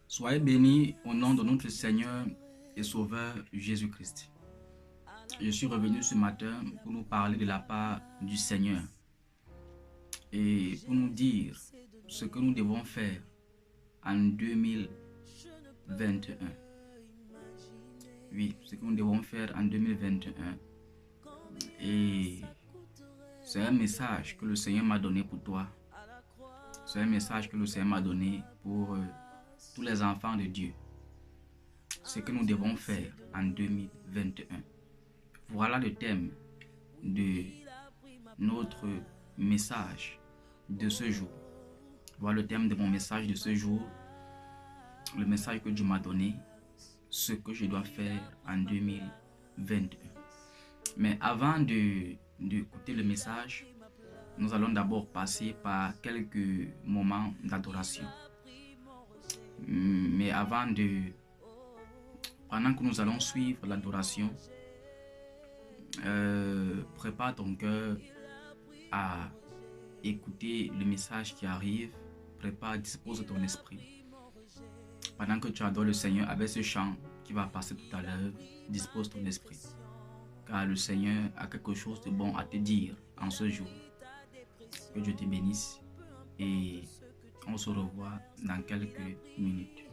Soyez bénis au nom de notre Seigneur et Sauveur Jésus-Christ. Je suis revenu ce matin pour nous parler de la part du Seigneur et pour nous dire ce que nous devons faire en 2021. Oui, ce que nous devons faire en 2021. Et c'est un message que le Seigneur m'a donné pour toi. C'est un message que le Seigneur m'a donné pour tous les enfants de Dieu. Ce que nous devons faire en 2021. Voilà le thème de notre message de ce jour. Voilà le thème de mon message de ce jour. Le message que Dieu m'a donné. Ce que je dois faire en 2021. Mais avant d'écouter le message, nous allons d'abord passer par quelques moments d'adoration. Mais pendant que nous allons suivre l'adoration, prépare ton cœur à écouter le message qui arrive. Dispose ton esprit. Pendant que tu adores le Seigneur avec ce chant qui va passer tout à l'heure, dispose ton esprit. Car le Seigneur a quelque chose de bon à te dire en ce jour. Que Dieu te bénisse et on se revoit dans quelques minutes.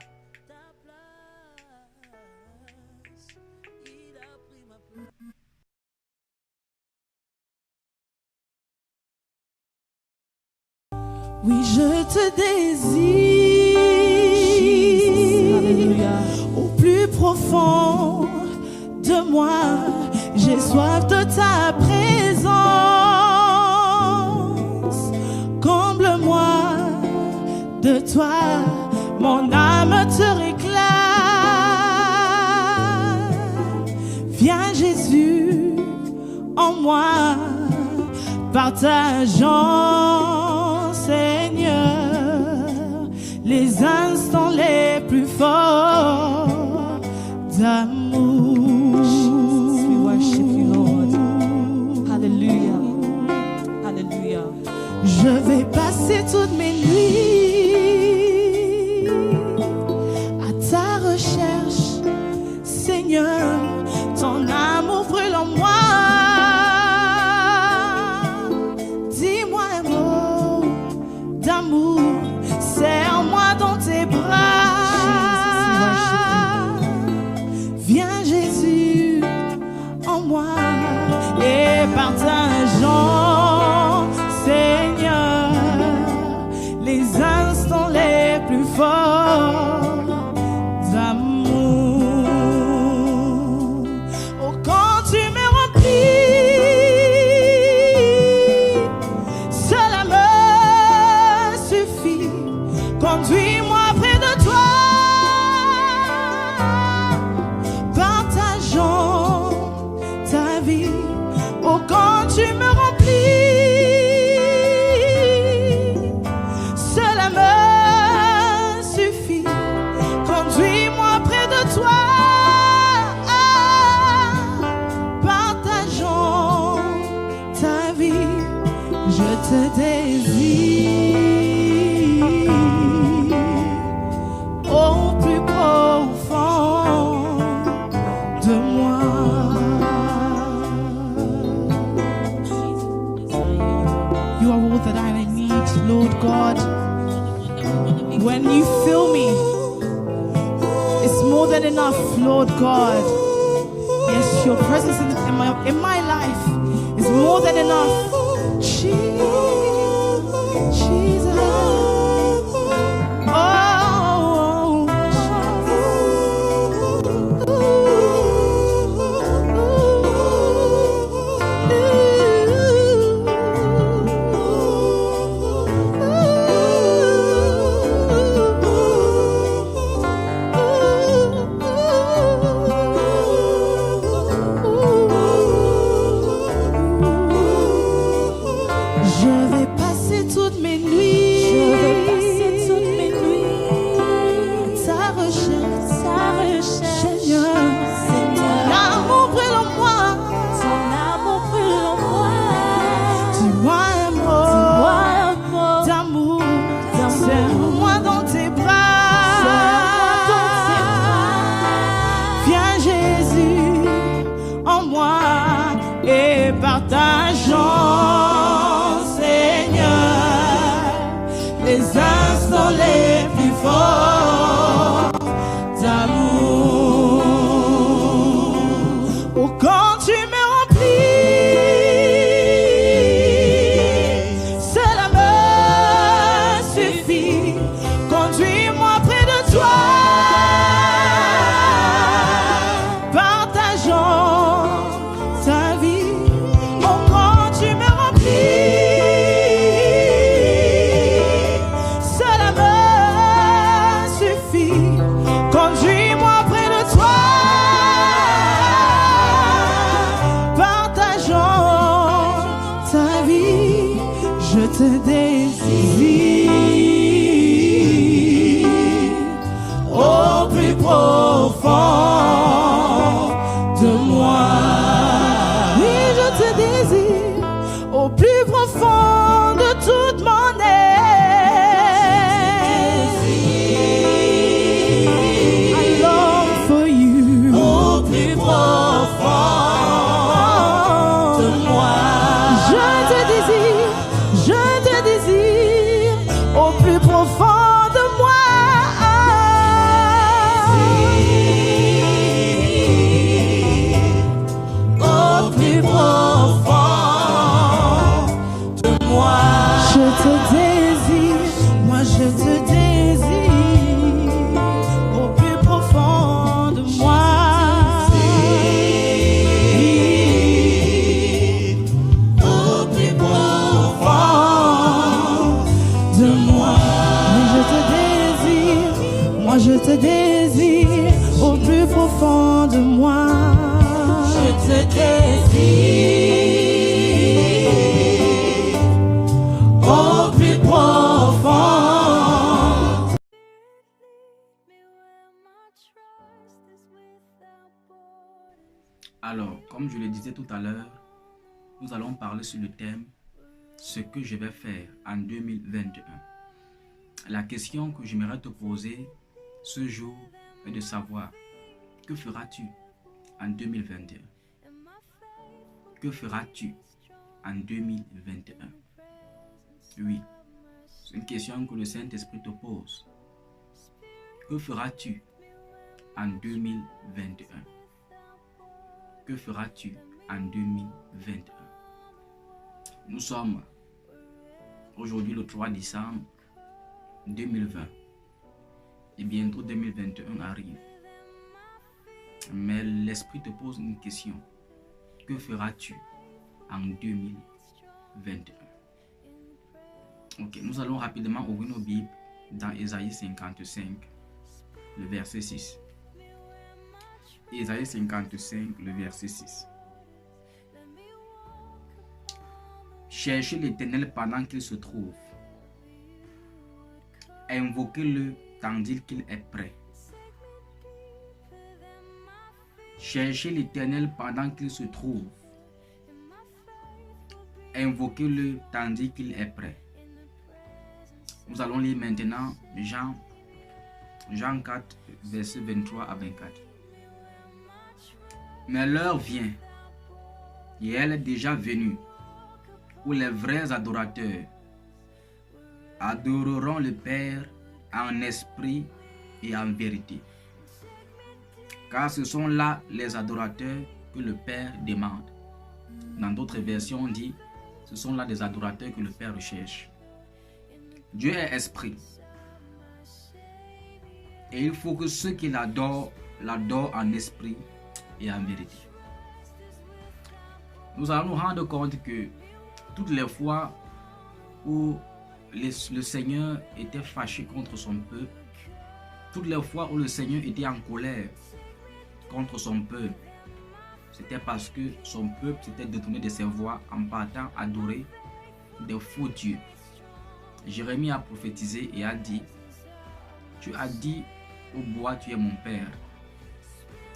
Oui, je te désire. Alléluia. Au plus profond de moi, j'ai soif de ta présence. Comble-moi de toi, mon âme te réclame. Viens Jésus en moi, partageons Seigneur les instants les plus forts d'amour. We worship you, Lord. Hallelujah. Hallelujah. Je vais passer toutes mes nuits à ta recherche, Seigneur. Ton amour brûle en moi. Dis-moi un mot d'amour. Serre-moi dans tes bras. Viens Jésus en moi et partageons, Seigneur, les instants les plus forts d'amour. Oh, quand tu me remplis, cela me suffit. Conduis-moi près de toi, partageons ta vie. Oh, quand tu me remplis, cela me suffit. Conduis-moi près de toi, partageons ta vie. Je te désire. Au plus profond de moi. You are all that I need, Lord God. When you fill me, it's more than enough, Lord God. Yes, your presence in my life is more than enough. Jesus. je te désire au plus profond de moi. Oui, je te désire au plus profond de toute mon être. I long for you au plus profond de moi. Je te désire au plus profond de moi. Au plus profond de moi. Je te désire, moi je te désire au plus profond de moi. Au plus profond de moi. Mais je te désire, moi je te désire au plus profond de moi. Je te désire au plus profond. Alors, comme je le disais tout à l'heure, nous allons parler sur le thème « Ce que je vais faire en 2021 ». La question que j'aimerais te poser ce jour est de savoir que feras-tu en 2021 ? Que feras-tu en 2021 ? Oui, c'est une question que le Saint-Esprit te pose. Que feras-tu en 2021 ? Que feras-tu en 2021 ? Nous sommes aujourd'hui le 3 décembre 2020 et bientôt 2021 arrive. Mais l'Esprit te pose une question. Que feras-tu en 2021 ? Ok, nous allons rapidement ouvrir nos Bibles dans Ésaïe 55, le verset 6. Ésaïe 55, le verset 6. Cherchez l'Éternel pendant qu'il se trouve. Invoquez-le tandis qu'il est prêt. Cherchez l'Éternel pendant qu'il se trouve. Invoquez-le tandis qu'il est prêt. Nous allons lire maintenant Jean 4, verset 23 à 24. Mais l'heure vient, et elle est déjà venue, où les vrais adorateurs adoreront le Père en esprit et en vérité. Car ce sont là les adorateurs que le Père demande. Dans d'autres versions, on dit, ce sont là des adorateurs que le Père recherche. Dieu est esprit. Et il faut que ceux qui l'adorent en esprit et en vérité. Nous allons nous rendre compte que toutes les fois où le Seigneur était fâché contre son peuple, toutes les fois où le Seigneur était en colère contre son peuple, c'était parce que son peuple s'était détourné de ses voies en partant adorer des faux dieux. Jérémie a prophétisé et a dit, tu as dit au bois tu es mon père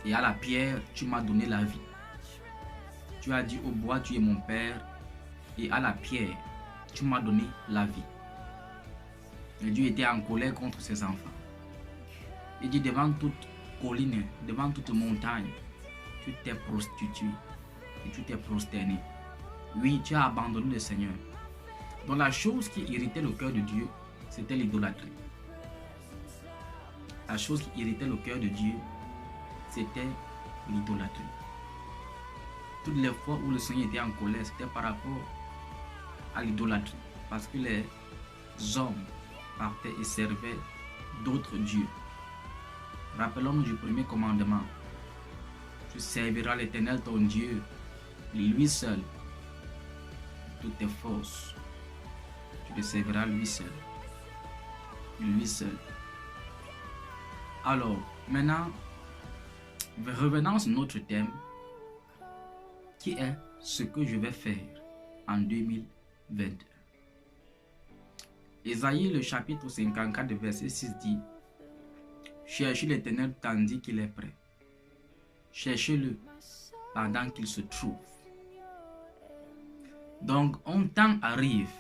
et à la pierre tu m'as donné la vie. Tu as dit au bois tu es mon père et à la pierre tu m'as donné la vie. Et Dieu était en colère contre ses enfants. Il dit devant toute colline, devant toute montagne, tu t'es prostitué et tu t'es prosterné. Oui, tu as abandonné le Seigneur. Donc la chose qui irritait le cœur de Dieu, c'était l'idolâtrie. La chose qui irritait le cœur de Dieu, c'était l'idolâtrie. Toutes les fois où le Seigneur était en colère, c'était par rapport à l'idolâtrie. Parce que les hommes partaient et servaient d'autres dieux. Rappelons-nous du premier commandement. Tu serviras l'Éternel ton Dieu, lui seul, toutes tes forces. Tu le serviras lui seul. Lui seul. Alors, maintenant, revenons sur notre thème, qui est ce que je vais faire en 2021. Ésaïe, le chapitre 54, verset 6 dit: cherchez l'Éternel tandis qu'il est prêt. Cherchez-le pendant qu'il se trouve. Donc, un temps arrive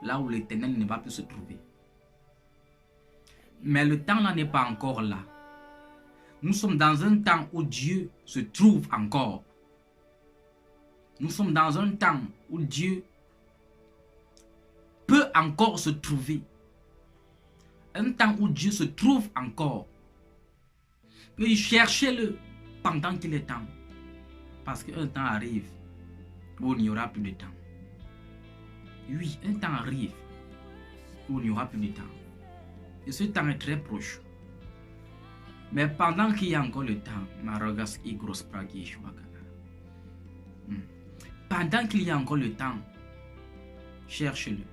là où l'Éternel ne va plus se trouver. Mais le temps là n'est pas encore là. Nous sommes dans un temps où Dieu se trouve encore. Nous sommes dans un temps où Dieu peut encore se trouver. Un temps où Dieu se trouve encore. Et cherchez-le pendant qu'il est temps. Parce qu'un temps arrive où il n'y aura plus de temps. Oui, un temps arrive où il n'y aura plus de temps. Et ce temps est très proche. Mais pendant qu'il y a encore le temps, pendant qu'il y a encore le temps, cherchez-le.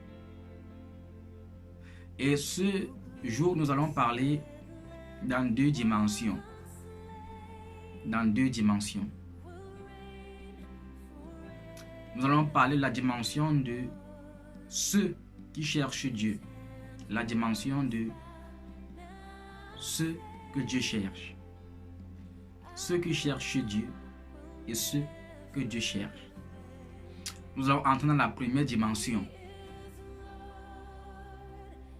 Et ce jour, nous allons parler dans deux dimensions. Dans deux dimensions. Nous allons parler de la dimension de ceux qui cherchent Dieu. La dimension de ceux que Dieu cherche. Ceux qui cherchent Dieu et ceux que Dieu cherche. Nous allons entrer dans la première dimension.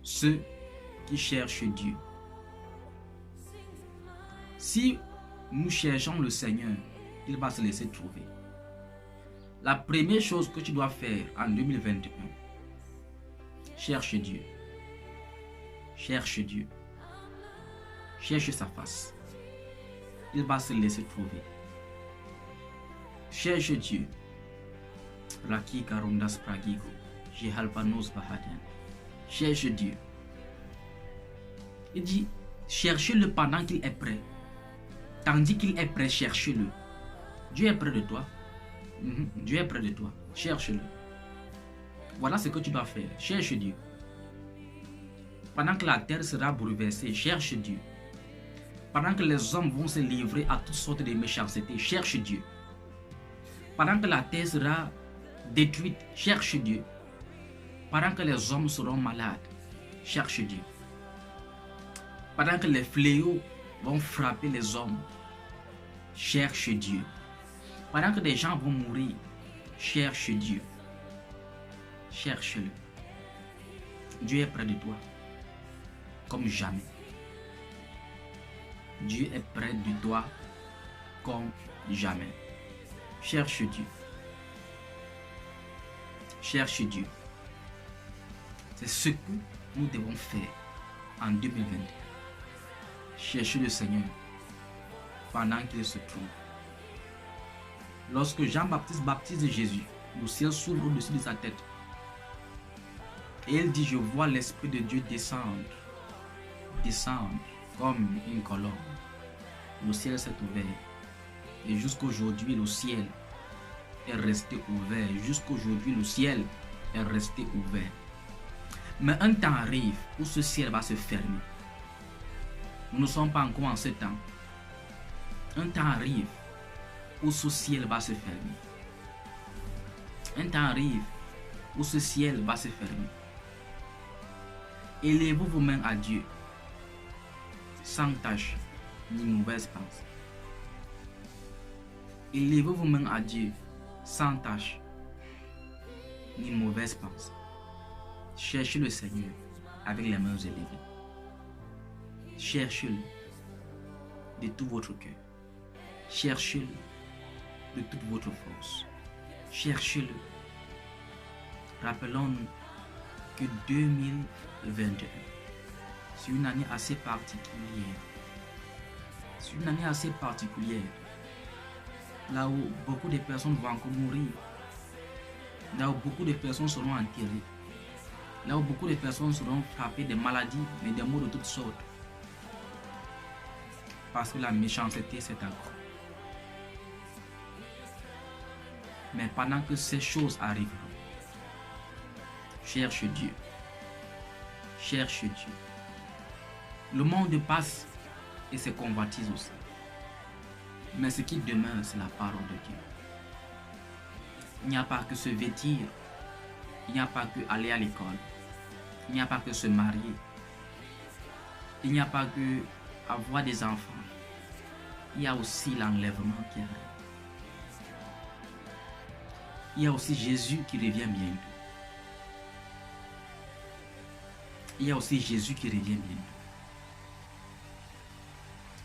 Ceux qui cherchent Dieu. Si nous cherchons le Seigneur, il va se laisser trouver. La première chose que tu dois faire en 2021, cherche Dieu. Cherche Dieu. Cherche sa face. Il va se laisser trouver. Cherche Dieu. Cherche Dieu. Il dit, cherchez-le pendant qu'il est prêt. Tandis qu'il est prêt, cherchez-le. Dieu est près de toi. Dieu est près de toi. Cherche-le. Voilà ce que tu dois faire. Cherche Dieu. Pendant que la terre sera bouleversée, cherche Dieu. Pendant que les hommes vont se livrer à toutes sortes de méchancetés, cherche Dieu. Pendant que la terre sera détruite, cherche Dieu. Pendant que les hommes seront malades, cherche Dieu. Pendant que les fléaux vont frapper les hommes, cherche Dieu. Pendant que des gens vont mourir, cherche Dieu. Cherche-le. Dieu est près de toi, comme jamais. Dieu est près de toi, comme jamais. Cherche Dieu. Cherche Dieu. C'est ce que nous devons faire en 2021. Chercher le Seigneur pendant qu'il se trouve. Lorsque Jean-Baptiste baptise Jésus, le ciel s'ouvre au-dessus de sa tête. Et il dit, je vois l'Esprit de Dieu descendre comme une colombe. Le ciel s'est ouvert. Et jusqu'aujourd'hui, le ciel est resté ouvert. Jusqu'aujourd'hui, le ciel est resté ouvert. Mais un temps arrive où ce ciel va se fermer. Nous ne sommes pas encore en ce temps. Un temps arrive où ce ciel va se fermer. Un temps arrive où ce ciel va se fermer. Élevez vos mains à Dieu, sans tache ni mauvaise pensée. Élevez vos mains à Dieu, sans tache ni mauvaise pensée. Cherchez le Seigneur avec les mains élevées. Cherchez-le de tout votre cœur. Cherchez-le de toute votre force. Cherchez-le. Rappelons-nous que 2021, c'est une année assez particulière. C'est une année assez particulière. Là où beaucoup de personnes vont encore mourir. Là où beaucoup de personnes seront enterrées. Là où beaucoup de personnes seront frappées de maladies et des maux de toutes sortes. Parce que la méchanceté s'est accrue. Mais pendant que ces choses arriveront, cherche Dieu. Cherche Dieu. Le monde passe et ses convoitises aussi. Mais ce qui demeure, c'est la parole de Dieu. Il n'y a pas que se vêtir. Il n'y a pas que aller à l'école. Il n'y a pas que se marier. Il n'y a pas que avoir des enfants. Il y a aussi l'enlèvement qui arrive. Il y a aussi Jésus qui revient bientôt. Il y a aussi Jésus qui revient bientôt.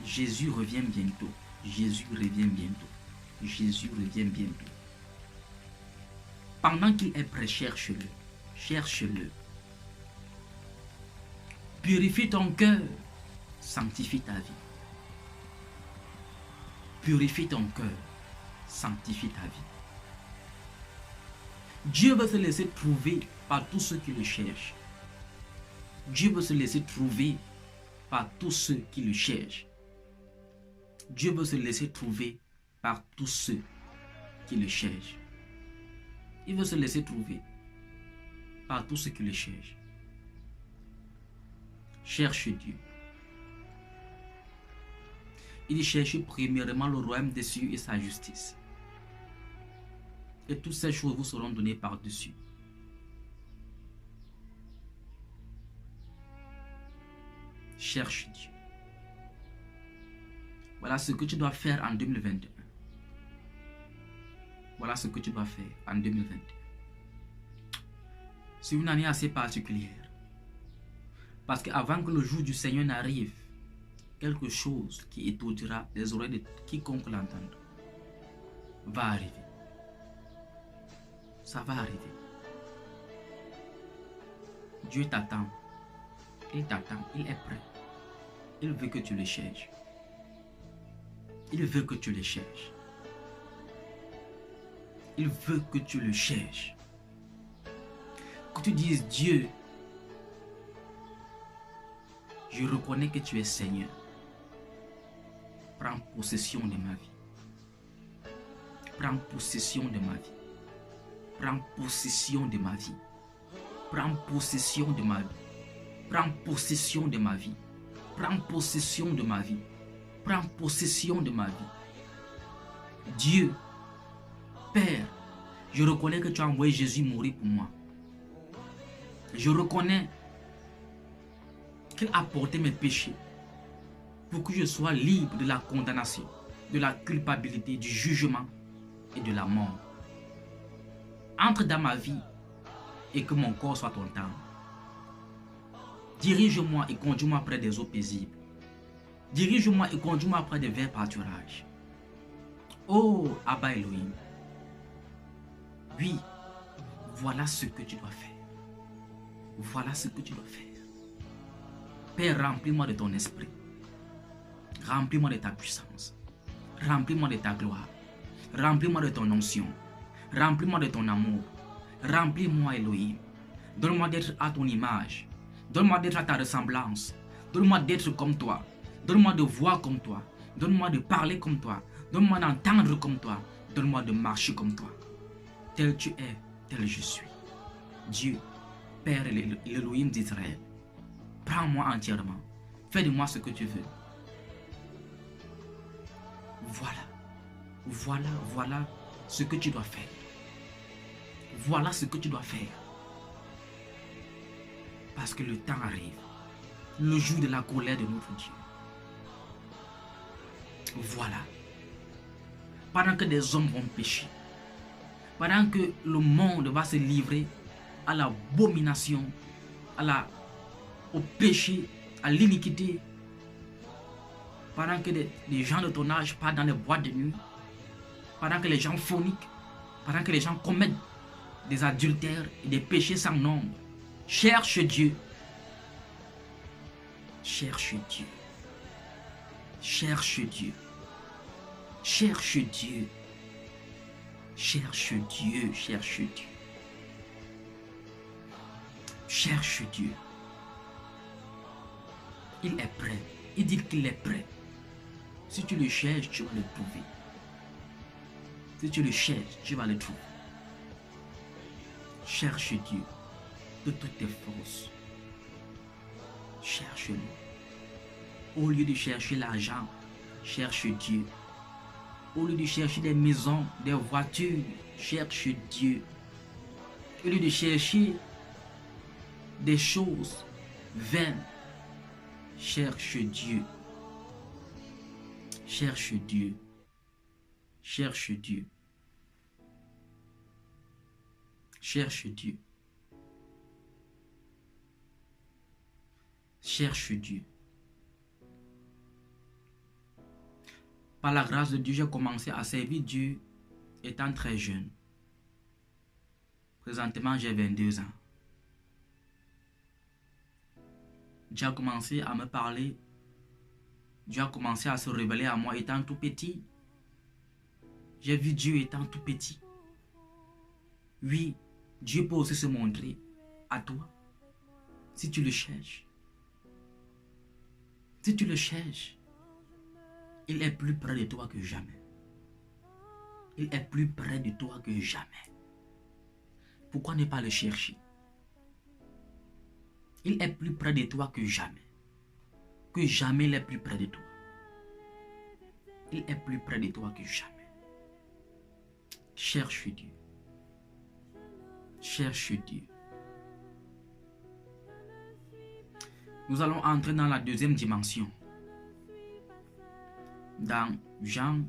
Jésus revient bientôt. Jésus revient bientôt. Jésus revient bientôt. Pendant qu'il est prêt, cherche-le. Cherche-le. Purifie ton cœur. Sanctifie ta vie. Purifie ton cœur. Sanctifie ta vie. Dieu veut se laisser trouver par tous ceux qui le cherchent. Dieu veut se laisser trouver par tous ceux qui le cherchent. Dieu veut se laisser trouver par tous ceux qui le cherchent. Il veut se laisser trouver par tous ceux qui le cherchent. Cherche Dieu. Il dit cherche premièrement le royaume des cieux et sa justice. Et toutes ces choses vous seront données par-dessus. Cherche Dieu. Voilà ce que tu dois faire en 2021. Voilà ce que tu dois faire en 2021. C'est une année assez particulière. Parce qu'avant que le jour du Seigneur n'arrive, quelque chose qui étourdira les oreilles de quiconque l'entende va arriver. Ça va arriver. Dieu t'attend. Il t'attend. Il est prêt. Il veut que tu le cherches. Il veut que tu le cherches. Il veut que tu le cherches. Que tu dises, Dieu, je reconnais que tu es Seigneur. Prends possession de ma vie. Prends possession de ma vie. Prends possession de ma vie. Prends possession de ma vie. Prends possession de ma vie. Prends possession de ma vie. Prends possession de ma vie. Dieu, Père, je reconnais que tu as envoyé Jésus mourir pour moi. Je reconnais qu'il a porté mes péchés pour que je sois libre de la condamnation, de la culpabilité, du jugement et de la mort. Entre dans ma vie et que mon corps soit ton temple. Dirige-moi et conduis-moi près des eaux paisibles. Dirige-moi et conduis-moi près des verts pâturages. Oh, Abba Elohim. Oui, voilà ce que tu dois faire. Voilà ce que tu dois faire. Père, remplis-moi de ton esprit. Remplis-moi de ta puissance. Remplis-moi de ta gloire. Remplis-moi de ton onction. Remplis-moi de ton amour. Remplis-moi, Elohim. Donne-moi d'être à ton image. Donne-moi d'être à ta ressemblance. Donne-moi d'être comme toi. Donne-moi de voir comme toi. Donne-moi de parler comme toi. Donne-moi d'entendre comme toi. Donne-moi de marcher comme toi. Tel tu es, tel je suis. Dieu, Père et l'Elohim d'Israël. Prends-moi entièrement. Fais de moi ce que tu veux. Voilà ce que tu dois faire. Voilà ce que tu dois faire. Parce que le temps arrive. Le jour de la colère de notre Dieu. Voilà. Pendant que des hommes vont pécher. Pendant que le monde va se livrer à l'abomination, au péché, à l'iniquité. Pendant que les gens de ton âge partent dans les boîtes de nuit. Pendant que les gens forniquent. Pendant que les gens commettent des adultères et des péchés sans nombre. Cherche Dieu. Cherche Dieu. Cherche Dieu. Cherche Dieu. Cherche Dieu. Cherche Dieu. Cherche Dieu. Il est prêt. Il dit qu'il est prêt. Si tu le cherches, tu vas le trouver. Si tu le cherches, tu vas le trouver. Cherche Dieu de toutes tes forces. Cherche-le. Au lieu de chercher l'argent, cherche Dieu. Au lieu de chercher des maisons, des voitures, cherche Dieu. Au lieu de chercher des choses vaines. Cherche Dieu. Cherche Dieu. Cherche Dieu. Cherche Dieu. Cherche Dieu. Par la grâce de Dieu, j'ai commencé à servir Dieu étant très jeune. Présentement, j'ai 22 ans. Dieu a commencé à me parler. Dieu a commencé à se révéler à moi étant tout petit. J'ai vu Dieu étant tout petit. Oui, Dieu peut aussi se montrer à toi si tu le cherches. Si tu le cherches, il est plus près de toi que jamais. Il est plus près de toi que jamais. Pourquoi ne pas le chercher? Il est plus près de toi que jamais. Que jamais il est plus près de toi. Il est plus près de toi que jamais. Cherche Dieu. Cherche Dieu. Nous allons entrer dans la deuxième dimension. Dans Jean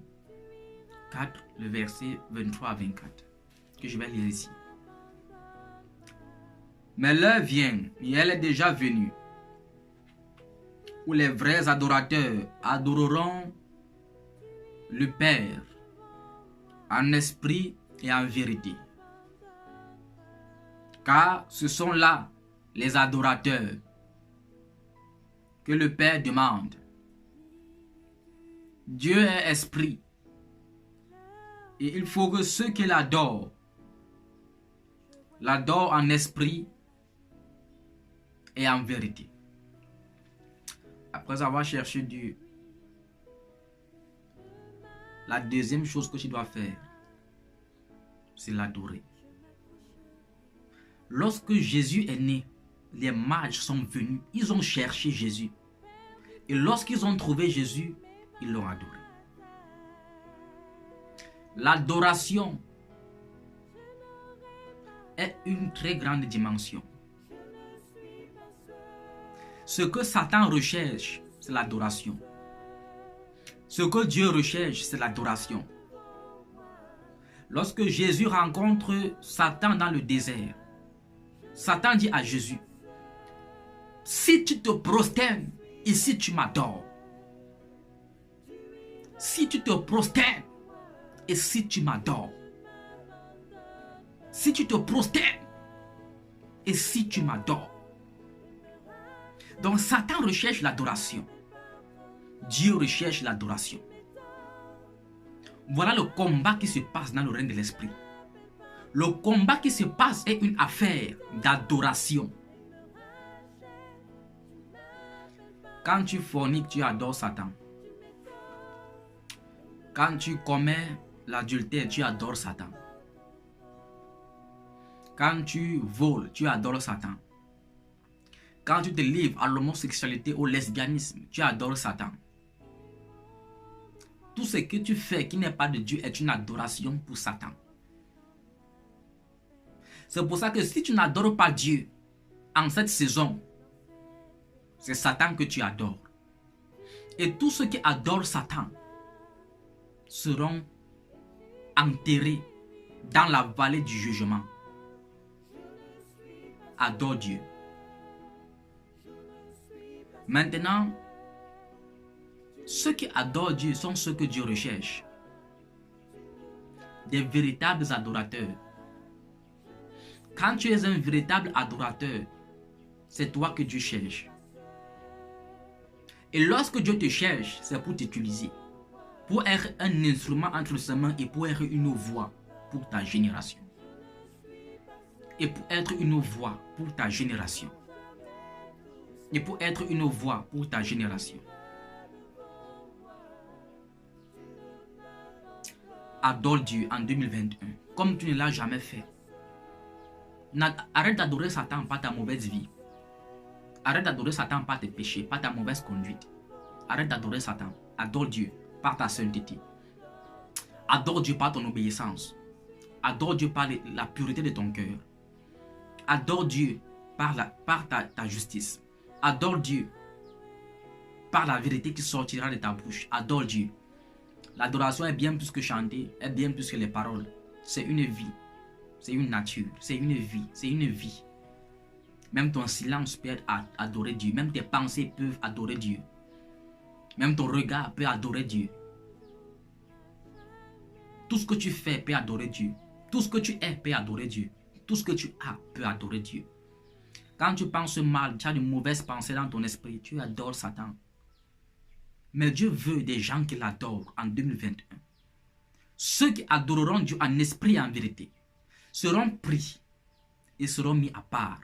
4, le verset 23 à 24, que je vais lire ici. Mais l'heure vient, et elle est déjà venue, où les vrais adorateurs adoreront le Père en esprit et en vérité. Car ce sont là les adorateurs que le Père demande. Dieu est esprit. Et il faut que ceux qui l'adorent en esprit et en vérité. Après avoir cherché Dieu, la deuxième chose que tu dois faire, c'est l'adorer. Lorsque Jésus est né, les mages sont venus, ils ont cherché Jésus. Et lorsqu'ils ont trouvé Jésus, ils l'ont adoré. L'adoration est une très grande dimension. Ce que Satan recherche, c'est l'adoration. Ce que Dieu recherche, c'est l'adoration. Lorsque Jésus rencontre Satan dans le désert, Satan dit à Jésus, si tu te prosternes et si tu m'adores, si tu te prosternes et si tu m'adores, si tu te prosternes et si tu m'adores. Donc Satan recherche l'adoration. Dieu recherche l'adoration. Voilà le combat qui se passe dans le règne de l'esprit. Le combat qui se passe est une affaire d'adoration. Quand tu forniques, tu adores Satan. Quand tu commets l'adultère, tu adores Satan. Quand tu voles, tu adores Satan. Quand tu te livres à l'homosexualité, au lesbianisme, tu adores Satan. Tout ce que tu fais qui n'est pas de Dieu est une adoration pour Satan. C'est pour ça que si tu n'adores pas Dieu en cette saison, c'est Satan que tu adores. Et tous ceux qui adorent Satan seront enterrés dans la vallée du jugement. Adore Dieu. Maintenant, ceux qui adorent Dieu sont ceux que Dieu recherche. Des véritables adorateurs. Quand tu es un véritable adorateur, c'est toi que Dieu cherche. Et lorsque Dieu te cherche, c'est pour t'utiliser. Pour être un instrument entre ses mains et pour être une voix pour ta génération. Et pour être une voix pour ta génération. Et pour être une voix pour ta génération. Adore Dieu en 2021 comme tu ne l'as jamais fait. Arrête d'adorer Satan par ta mauvaise vie. Arrête d'adorer Satan par tes péchés, par ta mauvaise conduite. Arrête d'adorer Satan. Adore Dieu par ta sainteté. Adore Dieu par ton obéissance. Adore Dieu par la pureté de ton cœur. Adore Dieu par ta justice. Adore Dieu par la vérité qui sortira de ta bouche. Adore Dieu. L'adoration est bien plus que chanter, est bien plus que les paroles. C'est une vie, c'est une nature, c'est une vie, c'est une vie. Même ton silence peut adorer Dieu. Même tes pensées peuvent adorer Dieu. Même ton regard peut adorer Dieu. Tout ce que tu fais peut adorer Dieu. Tout ce que tu es peut adorer Dieu. Tout ce que tu as peut adorer Dieu. Quand tu penses mal, tu as de mauvaises pensées dans ton esprit, tu adores Satan. Mais Dieu veut des gens qui l'adorent en 2021. Ceux qui adoreront Dieu en esprit et en vérité seront pris et seront mis à part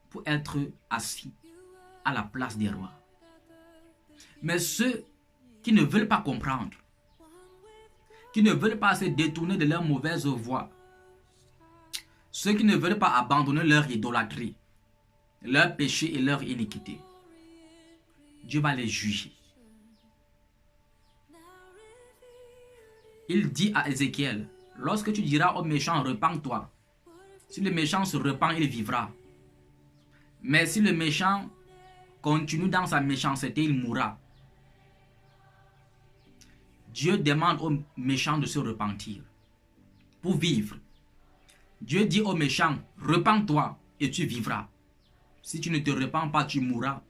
pour être assis à la place des rois. Mais ceux qui ne veulent pas comprendre, qui ne veulent pas se détourner de leur mauvaise voie, ceux qui ne veulent pas abandonner leur idolâtrie, leur péché et leur iniquité, Dieu va les juger. Il dit à Ézéchiel, lorsque tu diras au méchant, repens-toi, si le méchant se repent, il vivra. Mais si le méchant continue dans sa méchanceté, il mourra. Dieu demande aux méchants de se repentir pour vivre. Dieu dit aux méchants, repens-toi et tu vivras. Si tu ne te repens pas, tu mourras.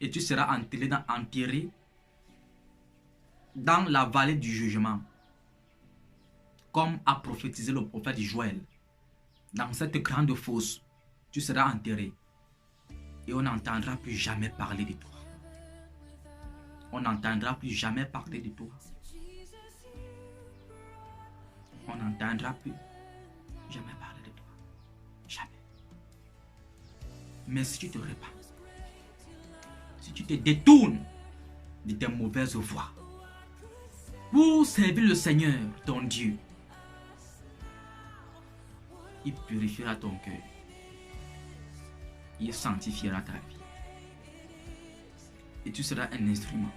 Et tu seras enterré dans la vallée du jugement. Comme a prophétisé le prophète Joël. Dans cette grande fosse, tu seras enterré. Et on n'entendra plus jamais parler de toi. On n'entendra plus jamais parler de toi. On n'entendra plus jamais parler de toi. Jamais. Mais si tu te repens, si tu te détournes de tes mauvaises voies, pour servir le Seigneur, ton Dieu, il purifiera ton cœur. Il sanctifiera ta vie. Et tu seras un instrument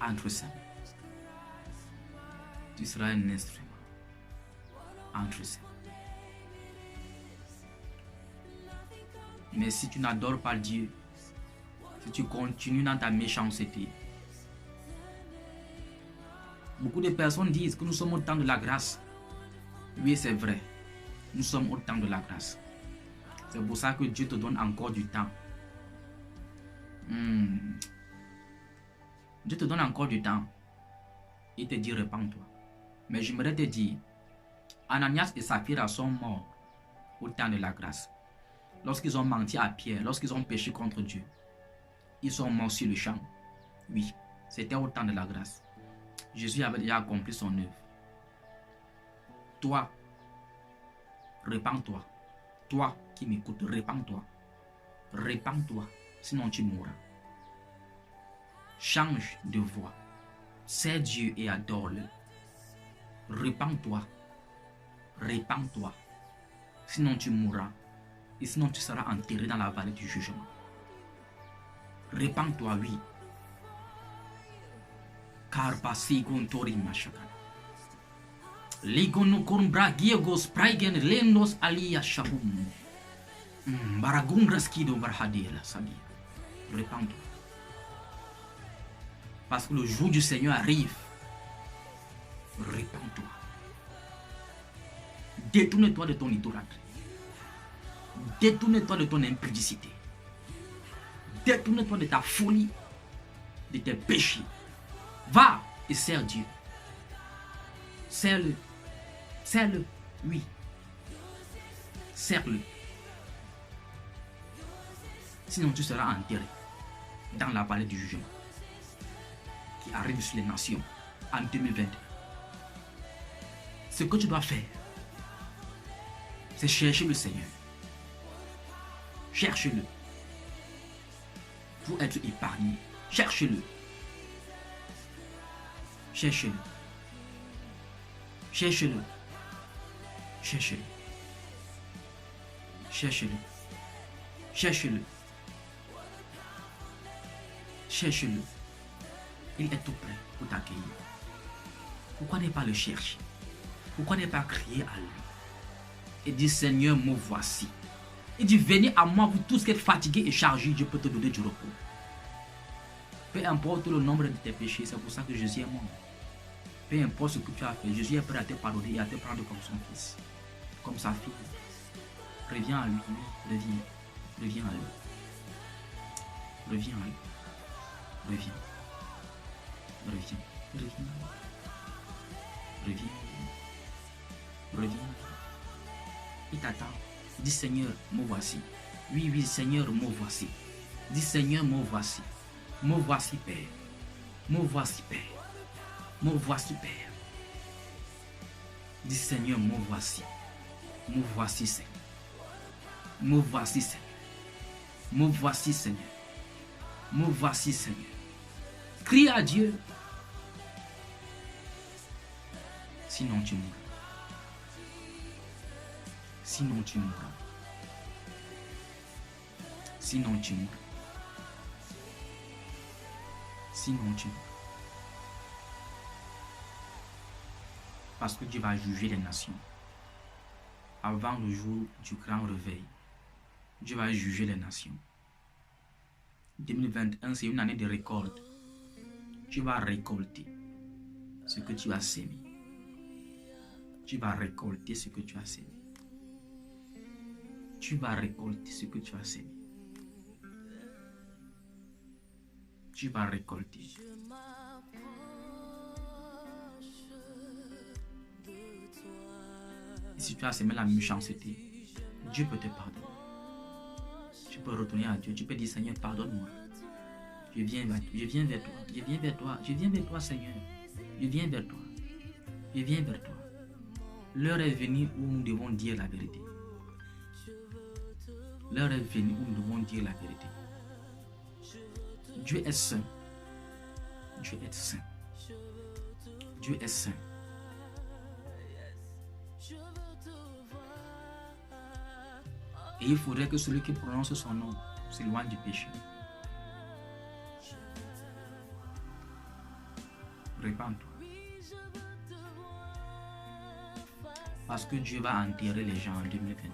entre ses mains. Tu seras un instrument entre ses mains. Mais si tu n'adores pas Dieu, si tu continues dans ta méchanceté, beaucoup de personnes disent que nous sommes au temps de la grâce. Oui, c'est vrai. Nous sommes au temps de la grâce. C'est pour ça que Dieu te donne encore du temps. Dieu te donne encore du temps. Il te dit, repens-toi. Mais j'aimerais te dire, Ananias et Saphira sont morts au temps de la grâce. Lorsqu'ils ont menti à Pierre, lorsqu'ils ont péché contre Dieu, ils sont morts sur le champ. Oui, c'était au temps de la grâce. Jésus avait déjà accompli son œuvre. Toi, repens-toi. Toi qui m'écoutes, repens-toi. Repens-toi, sinon tu mourras. Change de voie. Sers Dieu et adore-le. Repens-toi. Repens-toi. Sinon tu mourras. Et sinon tu seras enterré dans la vallée du jugement. Repens-toi, oui. Car pasi gontori mashakana. Ligono kombra giegos praigen lendos alia shabum. Baragungras kido barhadela sadia. Repens-toi. Parce que le jour du Seigneur arrive. Repens-toi. Détourne-toi de ton idolâtrie. Détourne-toi de ton impudicité. Détourne-toi de ta folie, de tes péchés. Va et sers Dieu. Sers-le. Sers-le, oui. Sers-le. Sinon tu seras enterré dans la vallée du jugement qui arrive sur les nations en 2020. Ce que tu dois faire, c'est chercher le Seigneur. Cherche-le pour être épargné. Cherche-le. Cherche-le. Cherche-le. Cherche-le. Cherche-le. Cherche-le. Cherche-le. Il est tout prêt pour t'accueillir. Pourquoi ne pas le chercher? Pourquoi ne pas crier à lui et dire, Seigneur, me voici. Il dit, venez à moi, vous tous qui êtes fatigués et chargés, je peux te donner du repos. Peu importe le nombre de tes péchés, c'est pour ça que Jésus est mort. Peu importe ce que tu as fait, Jésus est prêt à te pardonner et à te prendre comme son fils, comme sa fille. Reviens à lui, reviens à lui. Reviens à lui. Reviens. Reviens. Reviens. Reviens. Reviens. Il t'attend. Dis Seigneur, me voici. Oui, oui, Seigneur, me voici. Dis Seigneur, me voici. Me voici, Père. Me voici, Père. Me voici, Père. Dis Seigneur, me voici. Me voici, Seigneur. Me voici, Seigneur. Me voici, Seigneur. Me voici, Seigneur. Crie à Dieu. Sinon tu mourras. Sinon tu mourras. Sinon tu mourras. Sinon tu mourras. Parce que Dieu va juger les nations. Avant le jour du grand réveil, Dieu va juger les nations. 2021, c'est une année de récolte. Tu vas récolter ce que tu as sémé. Tu vas récolter ce que tu as sémé. Tu vas récolter ce que tu as sémé. Tu vas récolter. Et si tu as semé la méchanceté, Dieu peut te pardonner. Tu peux retourner à Dieu. Tu peux dire, Seigneur, pardonne-moi. Je viens vers toi. Je viens vers toi. Je viens vers toi. Je viens vers toi, Seigneur. Je viens vers toi. Je viens vers toi. L'heure est venue où nous devons dire la vérité. L'heure est venue où nous devons dire la vérité. Dieu est saint. Dieu est saint. Dieu est saint. Et il faudrait que celui qui prononce son nom s'éloigne du péché. Répands-toi. Parce que Dieu va enterrer les gens en 2022.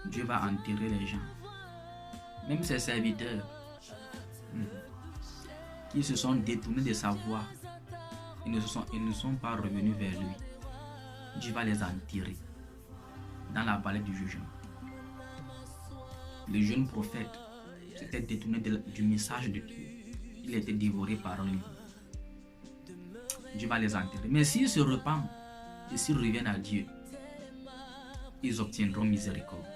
Dieu va enterrer les gens. Même ses serviteurs qui se sont détournés de sa voie, ils ne sont pas revenus vers lui. Dieu va les enterrer dans la vallée du jugement. Le jeune prophète s'était détourné du message de Dieu. Il était dévoré par un lion. Dieu va les enterrer. Mais s'ils se repentent et s'ils reviennent à Dieu, ils obtiendront miséricorde.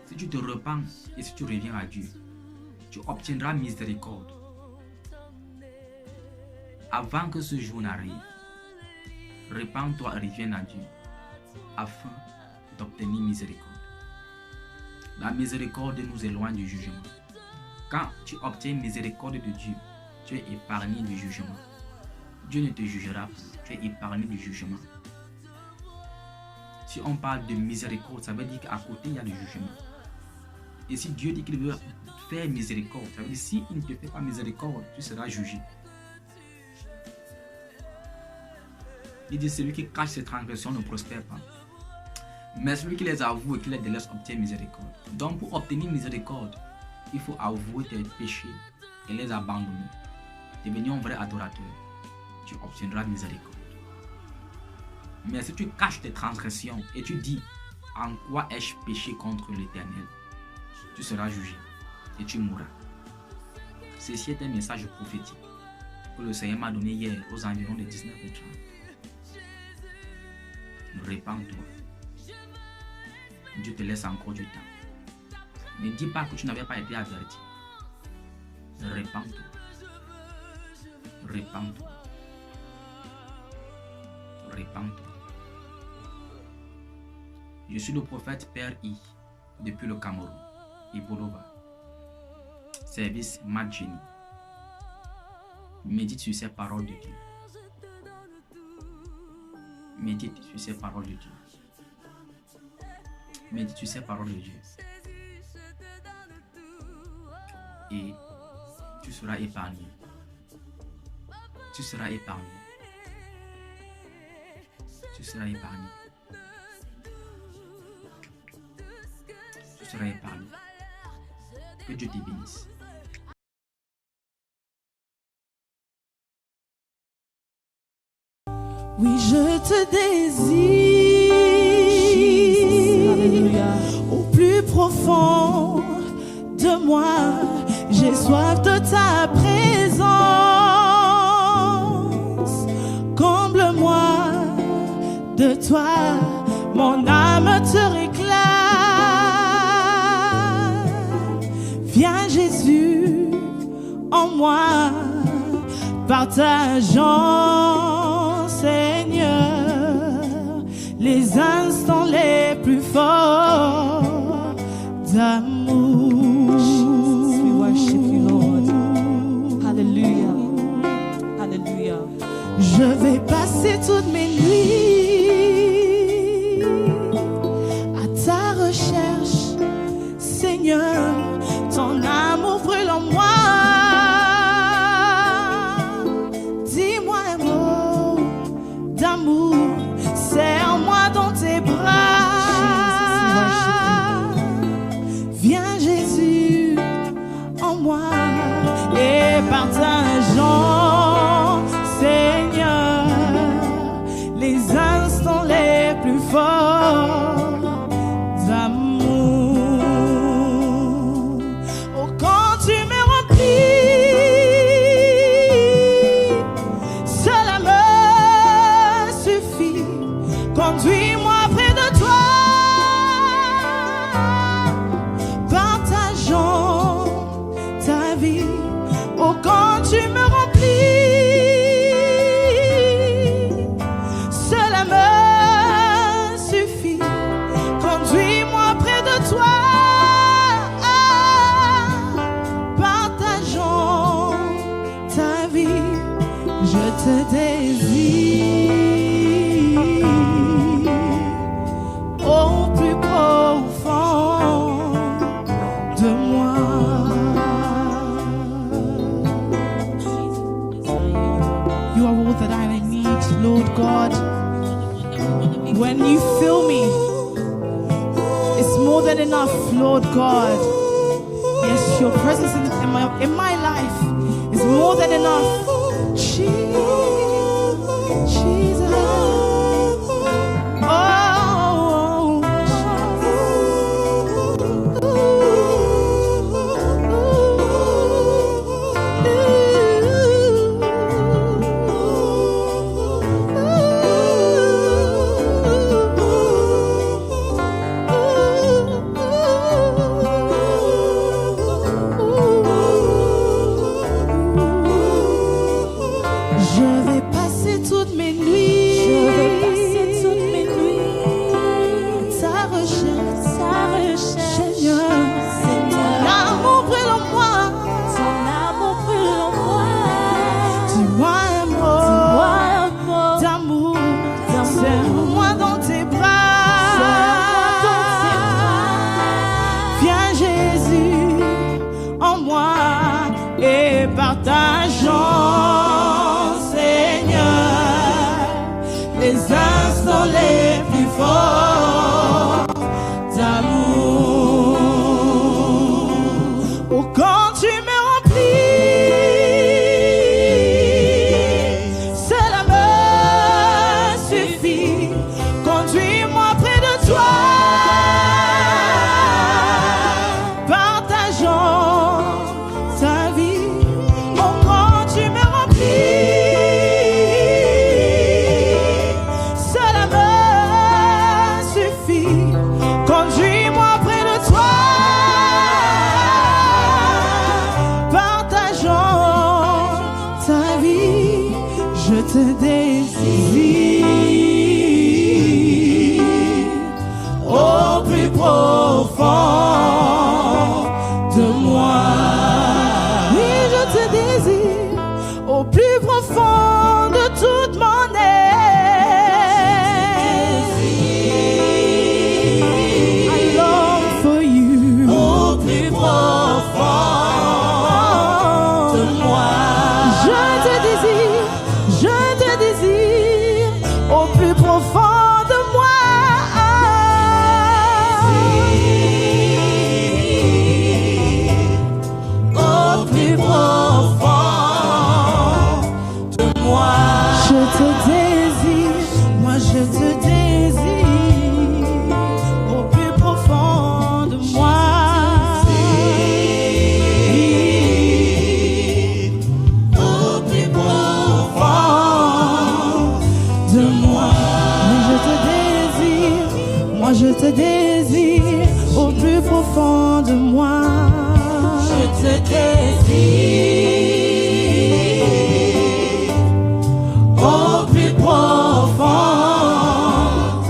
Si tu te repens et si tu reviens à Dieu, tu obtiendras miséricorde. Avant que ce jour n'arrive, repens-toi et reviens à Dieu afin d'obtenir miséricorde. La miséricorde nous éloigne du jugement. Quand tu obtiens miséricorde de Dieu, tu es épargné du jugement. Dieu ne te jugera pas, tu es épargné du jugement. Si on parle de miséricorde, ça veut dire qu'à côté il y a le jugement. Et si Dieu dit qu'il veut faire miséricorde, ça veut dire s'il ne te fait pas miséricorde, tu seras jugé. Il dit celui qui cache ses transgressions ne prospère pas. Mais celui qui les avoue et qui les délaisse obtient miséricorde. Donc pour obtenir miséricorde, il faut avouer tes péchés et les abandonner. Devenir un vrai adorateur. Tu obtiendras miséricorde. Mais si tu caches tes transgressions et tu dis en quoi ai-je péché contre l'Éternel, tu seras jugé et tu mourras. Ceci est un message prophétique que le Seigneur m'a donné hier aux environs de 19h30. Répands-toi. Dieu te laisse encore du temps. Ne dis pas que tu n'avais pas été averti. Répands-toi. Répands-toi. Répands-toi. Je suis le prophète Père I depuis le Cameroun. Ibolova. Service Madjeni. Médite sur ces paroles de Dieu. Médite sur ces paroles de Dieu. Médite sur ces paroles de Dieu. Et tu seras épargné. Tu seras épargné. Tu seras épargné. seras épargné. Que Dieu te bénisse. Oui, je te désire. Au plus profond de moi, j'ai soif de ta présence. Comble-moi de toi, mon âme te réclame. Viens Jésus en moi, partageons, Seigneur, les instants les plus forts d'amour. We worship you, Lord. Hallelujah. Hallelujah. Je vais passer toutes mes nuits à ta recherche, Seigneur, ton amour brûle en moi. Dis-moi un mot d'amour, serre-moi dans tes bras. Viens Jésus en moi et partageons, Seigneur, les instants les plus forts d'amour. Oh, quand tu me remplis, cela me suffit. Conduis-moi près de toi, partageons ta vie. Oh, quand tu me remplis, cela me suffit. Conduis-moi près de toi, partageons ta vie. Je te désire au plus profond de moi. You are all that I need, Lord God. When you fill me, it's more than enough, Lord God. Yes, your presence in my life is more than enough. Jesus. te désire, moi je te désire au plus profond de moi. Au plus profond de moi. Mais je te désire, moi je te désire au plus profond de moi. Je te désire.